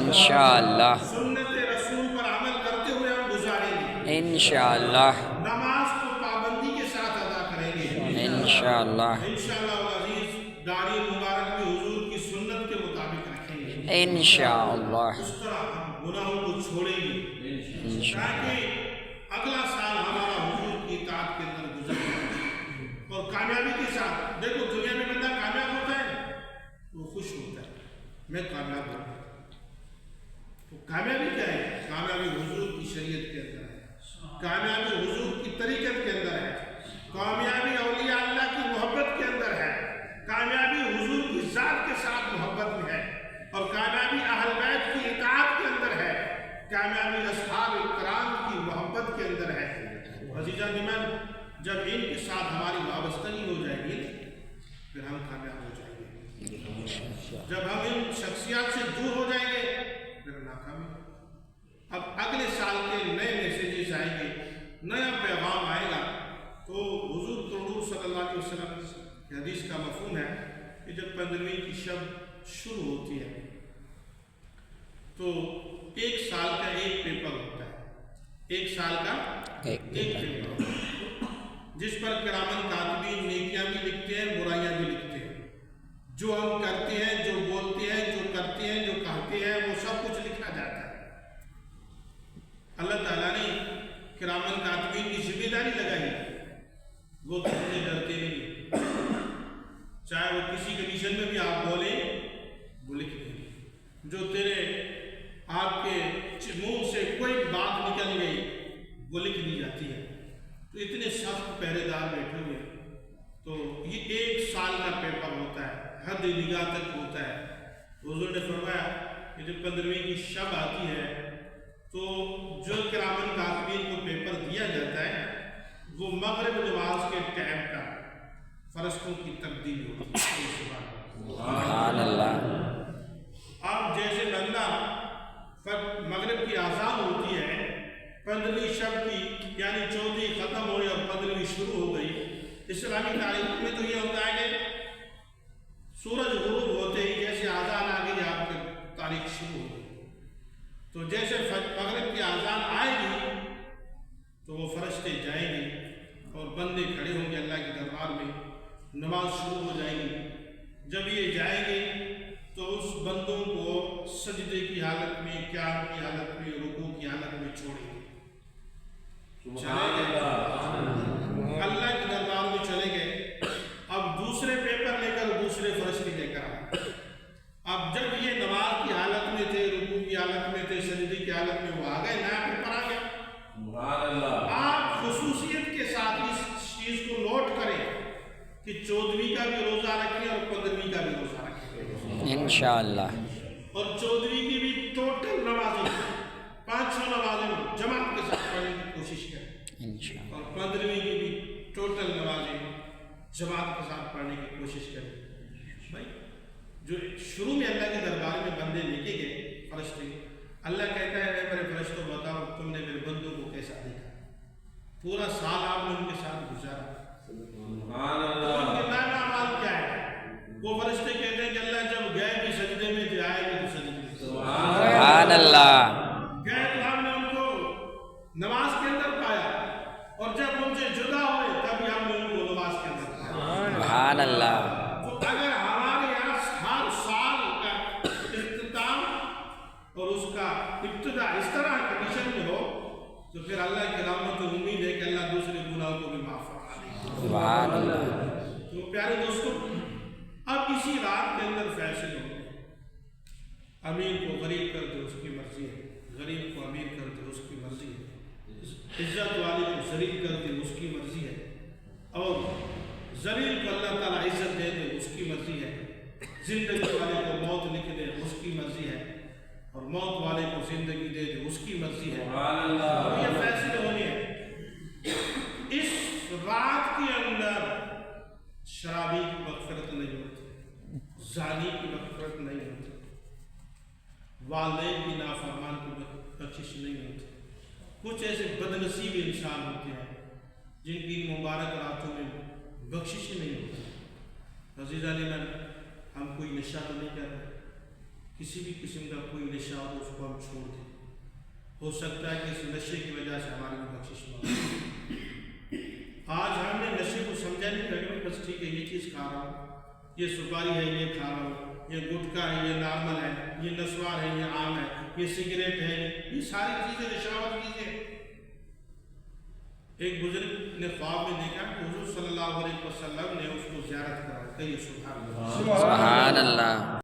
انشاءاللہ سنت رسول پر عمل کرتے ہوئے ہم گزاریں گے، انشاءاللہ نماز کو پابندی کے ساتھ ادا کریں گے انشاءاللہ انشاءاللہ العزیز۔ داڑھی مبارک بھی حضور کی سنت کے مطابق رکھیں گے، انشاءاللہ اس طرح ہم گناہوں کو چھوڑیں گے تاکہ اگلا سال ہمارا حضور کی اطاعت کے اندر گزر جائے اور کامیابی کے ساتھ۔ دیکھو دنیا میں بندہ کامیاب ہوتا ہے وہ خوش ہوتا ہے، میں کامیاب ہوں، تو کامیابی کیا ہے؟ کامیابی حضور کی شریعت کے اندر ہے، کامیابی حضور کی طریقت کے اندر ہے، کامیابی اولیاء اللہ کی محبت کے اندر ہے، کامیابی حضور کی ذات کے ساتھ محبت میں ہے، اور کامیابی اہل بیت کی اطاعت کے اندر ہے، کامیابی اصحاب کرام کی محبت کے اندر ہے۔ عزیزان ایمان، جب ان کے ساتھ ہماری وابستگی ہو جائے گی پھر ہم کامیاب ہو جائیں گے۔ جب ہم ان شخصیات سے دور ہو جائیں گے پھر ناکامی۔ اب اگلے سال کے نئے میسیجز آئیں گے، نیا پیغام آئے گا، تو حضور صلی اللہ علیہ وسلم کی حدیث کا مفہوم ہے کہ جب 15ویں کی شب شروع ہوتی ہے تو ایک سال کا ایک پیپر ہوتا ہے، ایک سال کا ایک پیپر ہوتا ہے، جس پر کرامن کاتبین نیکیاں بھی لکھتے ہیں، برائیاں بھی لکھتے ہیں، جو ہم کرتے ہیں، جو بولتے ہیں، جو کرتے ہیں، جو کہتے ہیں، وہ سب کچھ لکھا جاتا ہے۔ اللہ تعالیٰ نے کرامن کاتبین کی ذمہ داری لگائی، وہ تم سے ڈرتے نہیں، چاہے وہ کسی کنڈیشن میں بھی آپ بولیں وہ لکھ دیں گے، جو تیرے آپ کے منہ سے کوئی بات نکل گئی وہ لکھ دی جاتی ہے۔ تو اتنے سخت پہرے دار بیٹھے ہوئے، تو یہ ایک سال کا پیپر ہوتا ہے، حد نگاہ تک ہوتا ہے۔ حضور نے فرمایا کہ جب 15ویں کی شب آتی ہے تو جو کرامن کاتبین کو پیپر دیا جاتا ہے وہ مغرب نماز کے ٹائم کا فرشتوں کی تبدیل ہوتی ہے۔ سبحان اللہ۔ اب جیسے بندہ مغرب کی اذان ہوتی ہے، 15ویں شب کی یعنی 14ویں ختم ہوئی اور 15ویں شروع ہو گئی، اسلامی تاریخ میں تو یہ ہوتا ہے کہ سورج غروب ہوتے ہی جیسے اذان آ گئی آپ کی تاریخ شروع ہو گئی، تو جیسے مغرب کی اذان آئے گی تو وہ فرشتے جائیں گے اور بندے کھڑے ہوں گے اللہ کے دربار میں، نماز شروع ہو جائے گی۔ جب یہ جائیں گے تو اس بندوں کو سجدے کی حالت میں، قیام کی حالت میں، رکوع کی حالت میں چھوڑیں گے، اللہ کے دربار میں چلے گئے۔ اب دوسرے پیپر لے کر دوسرے فرشتے لے کر آئے۔ اب جب یہ نماز کی حالت میں تھے، رکوع کی حالت میں تھے، سجدے کی حالت میں، وہ آ گئے، نیا پیپر آ گیا۔ آپ خصوصیت کے ساتھ اس چیز کو نوٹ کریں کہ 14ویں کا بھی روزہ رکھیں اور 15ویں کا بھی روزہ رکھیں انشاءاللہ، اور 14ویں کی بھی ٹوٹل نمازیں 500 نمازیں جماعت کے ساتھ پڑھنے کی کوشش کریں، انشاءاللہ، اور 15ویں کی بھی ٹوٹل نمازیں جماعت کے ساتھ پڑھنے کی کوشش کریں۔ بھائی جو شروع میں اللہ کے دربار میں بندے لے کے گئے فرشتے، اللہ کہتا ہے اے میرے فرشتوں بتاؤ تم نے میرے بندوں کو کیسا دیکھا، پورا سال آپ نے ان کے ساتھ گزارا، ان کے نام اعمال کیا ہے؟ وہ فرشتے کہتے ہیں کہ اللہ جب گئے بھی سجدے میں تھے، آئے بھی تو سجدے میں، سبحان اللہ، گئے تو ہم نے ان کو نماز کے اندر پایا، اور جب ان سے جدا ہوئے تب ہم نے ان کو نماز کے اندر پایا۔ سبحان اللہ۔ تو اگر ہمارے یہاں ہر سال کا اختتام اور اس کا ابتدا اس طرح کنڈیشن میں ہو تو پھر اللہ کی رحمت و امید ہے کہ اللہ دوسرے گناہوں کو بھی معاف فرما دے گا۔ سبحان اللہ۔ تو پیارے دوستوں، اب اسی رات کے اندر فیصلے ہو گئے، امیر کو غریب کر دے اس کی مرضی ہے، غریب کو امیر کر دے اس کی مرضی ہے، عزت والے کو ذلیل کر دے اس کی مرضی ہے، اور ذلیل کو اللہ تعالیٰ عزت دے دے اس کی مرضی ہے، زندگی والے کو موت لکھ دے اس کی مرضی ہے، اور موت والے کو زندگی دے دے اس کی مرضی ہے۔ اور یہ فیصلے ہونے ہیں۔ اس رات کے اندر شرابی کی مغفرت نہیں ہوتی، زانی کی مغفرت نہیں ہوتی، والدین کی نافرمان کی بخشش نہیں ہوتی۔ کچھ ایسے بد نصیب انسان ہوتے ہیں جن کی مبارک راتوں میں بخشش نہیں ہوتی۔ عزیزان من، ہم کوئی نشہ تو نہیں کر رہے، کسی بھی قسم کا کوئی نشہ ہو اس کو ہم چھوڑ دیں. ہو سکتا ہے کہ اس نشے کی وجہ سے ہماری بھی بخشش مانگے. آج ہم نے نشے کو سمجھا نہیں کہ بس ٹھیک ہے یہ چیز کھا رہا ہوں, یہ سپاری ہے یہ کھا رہا ہوں, یہ گٹکا ہے یہ نارمل ہے, یہ نسوار ہے یہ عام ہے, یہ سگریٹ ہے, یہ ساری چیزیں نشاور چیزیں. ایک بزرگ نے خواب میں دیکھا کہ حضور صلی اللہ علیہ وسلم نے اس کو زیارت کرا. کہیے سبحان اللہ. سبحان اللہ.